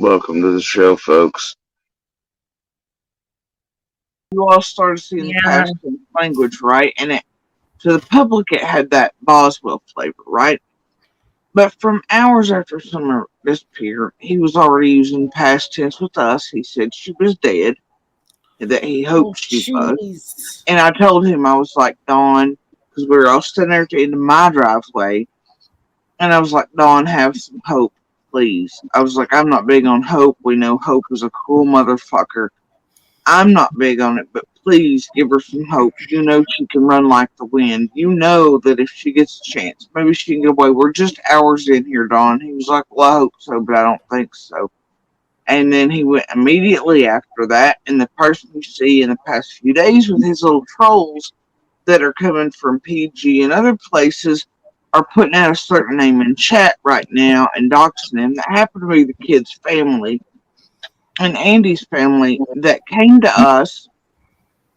Welcome to the show, folks. You all started seeing the Yeah. past tense language, right? And to the public, it had that Boswell flavor, right? But from hours after Summer disappeared, he was already using past tense with us. He said she was dead, and that he Oh, hoped she was. jeez. And I told him, I was like, Dawn, because we were all sitting there at the end of my driveway, and I was like, Dawn, have some hope, please. I was like, I'm not big on hope. We know Hope is a cool motherfucker. I'm not big on it, but please give her some hope. You know she can run like the wind. You know that if she gets a chance, maybe she can get away. We're just hours in here, Don. He was like, well, I hope so, but I don't think so. And then he went immediately after that, and the person you see in the past few days with his little trolls that are coming from PG and other places are putting out a certain name in chat right now and doxing him. That happened to be the kid's family and Andy's family that came to us,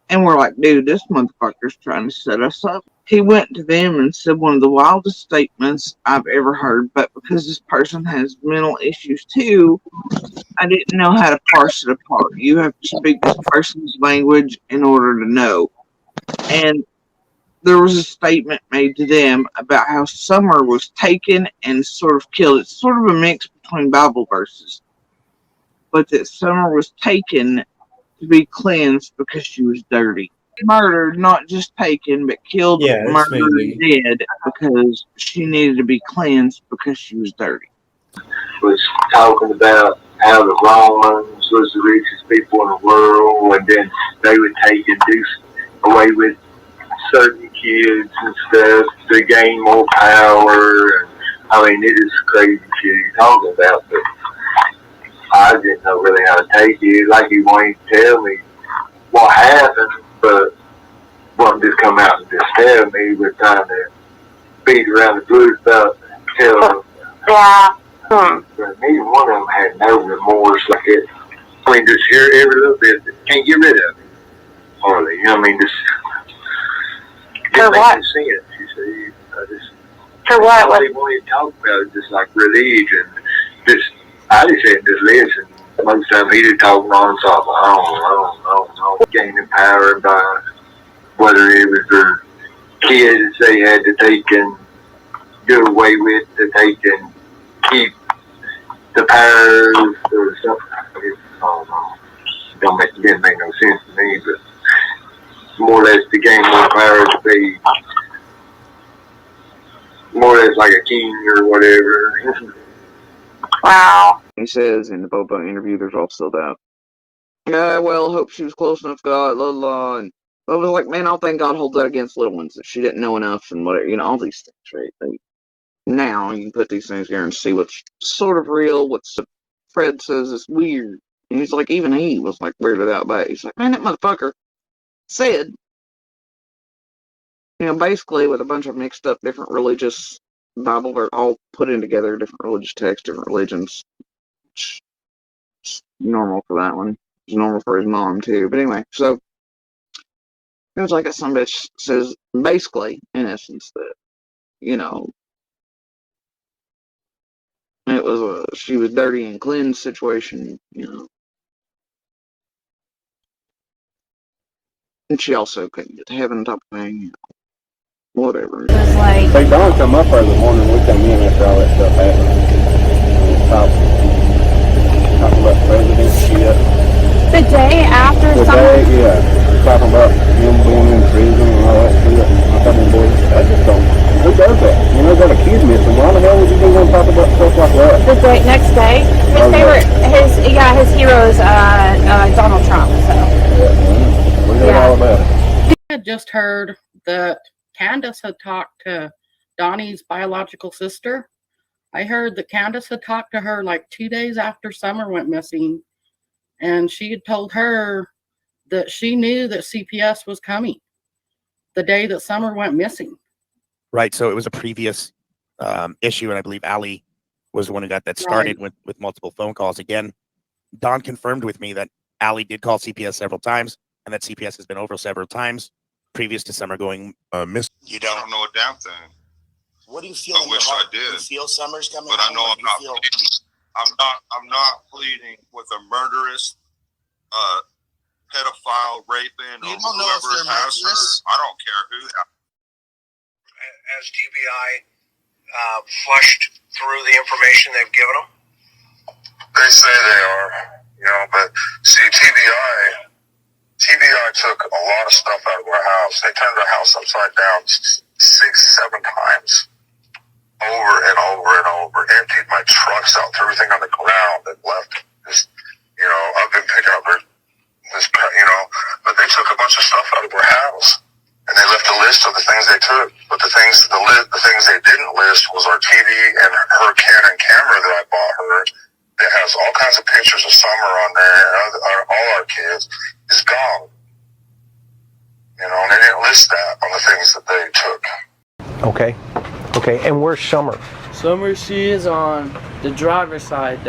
and we're like, dude, this motherfucker's trying to set us up. He went to them and said one of the wildest statements I've ever heard, but because this person has mental issues too, I didn't know how to parse it apart. You have to speak this person's language in order to know. And there was a statement made to them about how Summer was taken and sort of killed. It's sort of a mix between Bible verses, but that Summer was taken to be cleansed because she was dirty. Murdered, not just taken, but killed, Yeah, that's murdered, smoothly. dead because she needed to be cleansed because she was dirty. Was talking about how the Romans was the richest people in the world, and then they would take and do away with certain kids and stuff to gain more power. And I mean, it is crazy shit he's talking about, but I didn't know really how to take it. Like he wanted to tell me what happened, but wasn't just come out and just tell me. We're trying to beat around the bush about telling. Yeah. But neither one of them had no remorse like it. I mean, just hear every little bit. Can't get rid of it. Hardly. You know what I mean? Just For what? Sense, you see. For what? All they wanted to talk about is just like religion. I just said just listen. Most of them he just talking non-stop. Gaining power by whether it was their kids they had to take and do away with, that they can keep the power or something. I don't know. Didn't make no sense to me, but more or less to gain more power to be more or less like a king or whatever. Wow. He says in the Boba interview, there's also that. Yeah, well, hope she was close enough, God, la la. And I was like, man, I don't think God holds that against little ones, that she didn't know enough and whatever, all these things, right? Now you can put these things here and see what's sort of real, what's Fred says is weird. And he's like, even he was like weirded out by it. He's like, man, that motherfucker said, basically with a bunch of mixed up different religious Bible are all put in together, different religious texts, different religions. It's normal for that one. It's normal for his mom too. But anyway, so it was like some bitch says basically, in essence, that, it was she was dirty and cleansed situation. And she also couldn't get to heaven type of thing, whatever. It was like, Hey, Dawn come up early morning. We come in after all that stuff happened. Talking about president shit. the day after Today, yeah, talking about him being in prison and all that shit. I thought, boy, I just don't. Who does that? Got a kid missing. Why the hell would you be going to talk about stuff like that? the day next day. His hero is Donald Trump. So Yeah, we know all about it. I had just heard that Candace had talked to Donnie's biological sister. I heard that Candace had talked to her like 2 days after Summer went missing, and she had told her that she knew that CPS was coming the day that Summer went missing. Right. So it was a previous issue, and I believe Allie was the one who got that started with multiple phone calls. Again, Don confirmed with me that Allie did call CPS several times, and that CPS has been over several times previous to Summer going missing. You don't know a damn thing. What do you feel? I wish I did. You feel Summer's coming but I home, know I'm not. I'm not pleading with a murderous, pedophile, raping, or whoever has her. I don't care who. As TBI flushed through the information they've given them? They say they are, but see, TBI took a lot of stuff out of our house. They turned our house upside down 6-7 times, over and over and over, emptied my trucks out, threw everything on the ground, and left this, I've been picking up this, but they took a bunch of stuff out of our house. And they left a list of the things they took, but the things they didn't list was our TV and her Canon camera that I bought her. That has all kinds of pictures of Summer on there, and all our kids is gone. And they didn't list that on the things that they took. Okay. And where's Summer? Summer, she is on the driver's side,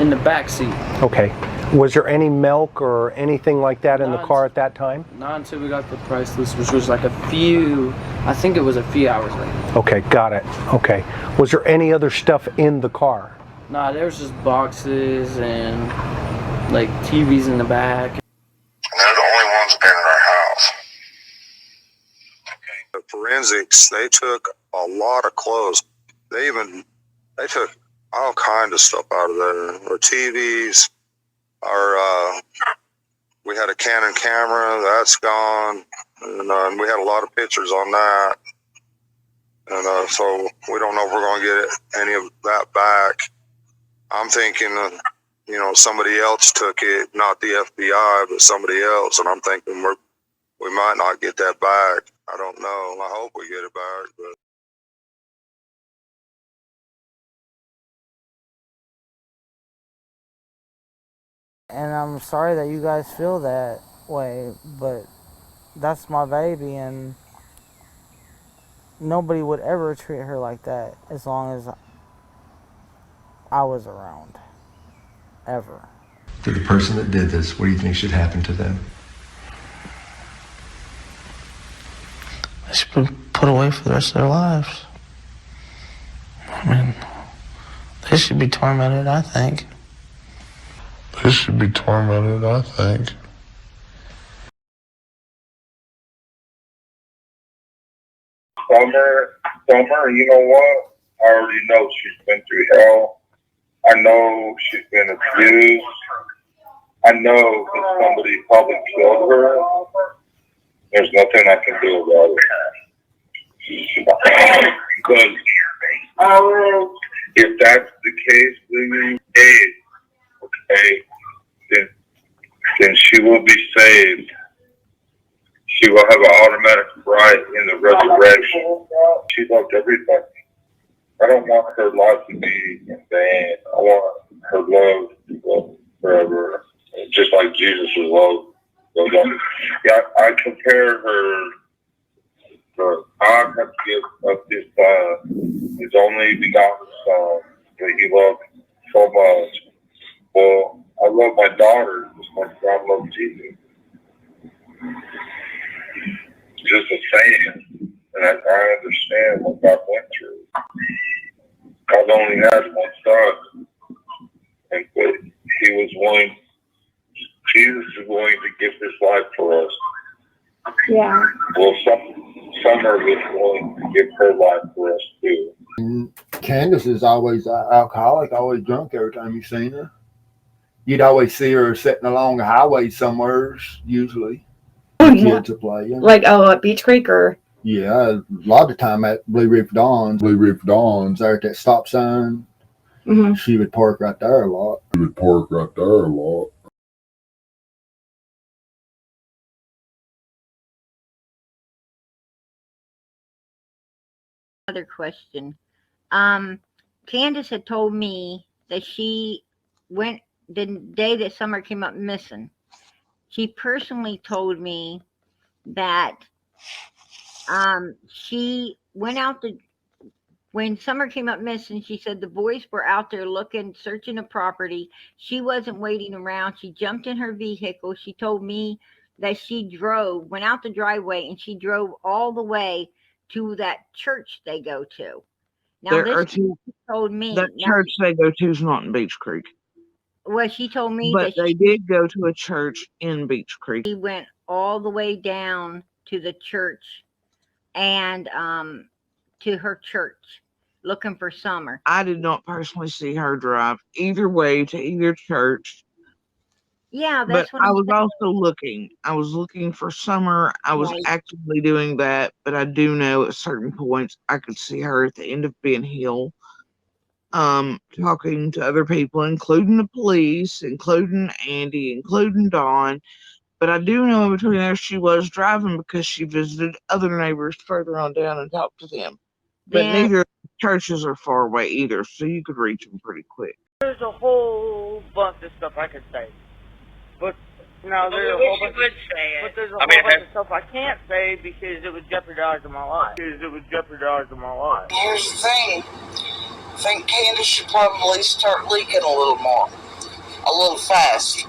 in the back seat. Okay. Was there any milk or anything like that in the car at that time? Not until we got the price list, which was like I think it was a few hours later. Okay, got it. Okay. Was there any other stuff in the car? Nah, there was just boxes and like TVs in the back. And they're the only ones been in our house. Okay. The forensics, they took a lot of clothes. They took all kinds of stuff out of there. Our TVs. We had a Canon camera, that's gone, and we had a lot of pictures on that, and so we don't know if we're going to get any of that back. I'm thinking, somebody else took it, not the FBI, but somebody else, and I'm thinking we might not get that back. I don't know. I hope we get it back, but. And I'm sorry that you guys feel that way, but that's my baby, and nobody would ever treat her like that as long as I was around. Ever. To the person that did this, what do you think should happen to them? They should be put away for the rest of their lives. I mean, they should be tormented, I think. They should be tormented, I think. Summer, you know what? I already know she's been through hell. I know she's been abused. I know that somebody probably killed her. There's nothing I can do about it. Because if that's the case, then she will be saved. She will have an automatic right in the resurrection. She loved everybody. I don't want her life to be in vain. I want her love to go forever, just like Jesus was loved. Yeah, I compare her. God has to give up His Son, His only begotten Son, that He loved so much. Well, I love my daughter just like God loved Jesus. Just the same. And I understand what God went through. God only has one son. And but Jesus is willing to give his life for us. Yeah. Well, Summer is willing to give her life for us too. And Candace is always alcoholic, always drunk every time you seen her. You'd always see her sitting along the highway somewhere, usually. Kids are playing. Like, at Beach Creek or? Yeah, a lot of the time at Blue River Dawns, there at that stop sign, she would park right there a lot. Another question. Candace had told me that she went the day that Summer came up missing. She personally told me that she went out when Summer came up missing, she said the boys were out there looking, searching the property. She wasn't waiting around. She jumped in her vehicle. She told me that she went out the driveway, and she drove all the way to that church they go to. Now There this are two. told me. That now, church they go to is not in Beach Creek, well, she told me but that they did go to a church in Beach Creek. she went all the way down to the church and to her church looking for Summer. I did not personally see her drive either way to either church. Yeah, But that's what I I'm was saying. also looking. I was looking for Summer. I was Right. actively doing that, but I do know at certain points I could see her at the end of Ben Hill, talking to other people, including the police, including Andy, including Dawn. But I do know in between there she was driving because she visited other neighbors further on down and talked to them. But Then neither churches are far away either, so you could reach them pretty quick. There's a whole bunch of stuff I could say, but no, there's a whole bunch. But there's a whole bunch of stuff I can't say because it would jeopardize my life. Here's the thing. I think Candace should probably start leaking a little more. A little fast.